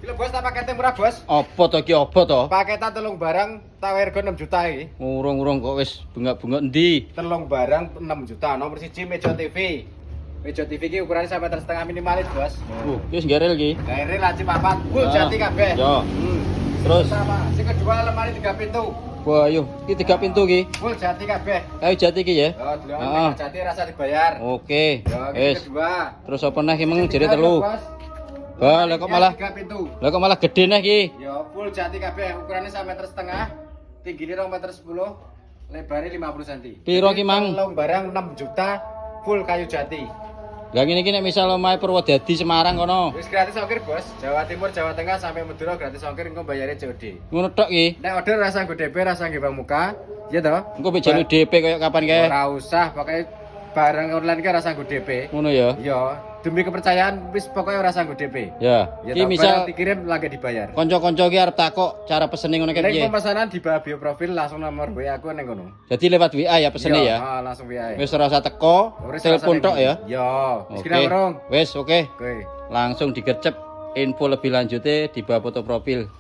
Gila bos, tak paketnya murah bos. Apa to ki apa to? Paketan telung barang tak harga 6 juta iki. Urung-urung kok wis bengak-bengok endi? Telung barang 6 juta. Nomor 1 Meja TV. Meja TV iki ukurannya sampai setengah minimalis bos. Wis ngerel ki. Daerah laci papat, full jati kabeh. Yo. Terus Sama, sing kedua lemari 3 pintu. wah ayo, iki 3 pintu ki. Full jati kabeh. Kayu jati ki ya. Oh, delok jati rasa dibayar. Oke. Yo, Wis. kedua. Terus apa neh ki meng jere telu. Bos. Wah, lah kok malah 3 pintu. lah kok malah gede neh ki. Yo, full jati kabeh, ukurannya 1,5 meter, tingginya 2,10 meter, lebarnya 50 cm. Piro ki, Mang? Telung barang 6 juta, full kayu jati. Lah ngene iki nek misal omahe Purwodadi Semarang kono. Wis gratis ongkir, Bos. Jawa Timur, Jawa Tengah sampai Madura gratis ongkir, engko bayarnya COD. Ngono tok ki. Nek order rasa nggo DP, rasa nggo bang muka, iya toh? Engko bejalu DP koyo kapan kae. Ora usah, pokoknya barang online ki rasa nggo DP. Ngono ya. Iya, demi kepercayaan wis pokoknya rasa nggo DP. Ya. Ya Ki toh, misal barang dikirim lagi dibayar. kanca-kanca ki arep takok cara pesene ngono kae Nek piye. pemesanan di bawah bio profil langsung nomor WA aku ning kono. Jadi lewat WA ya pesene Iya, ya. langsung WA. Wis ora usah teko, Wis telepon rasane tok ya. Iya, wis Oke. kira urung. Wis oke. Oke. Langsung digercep info lebih lanjutnya di bawah foto profil.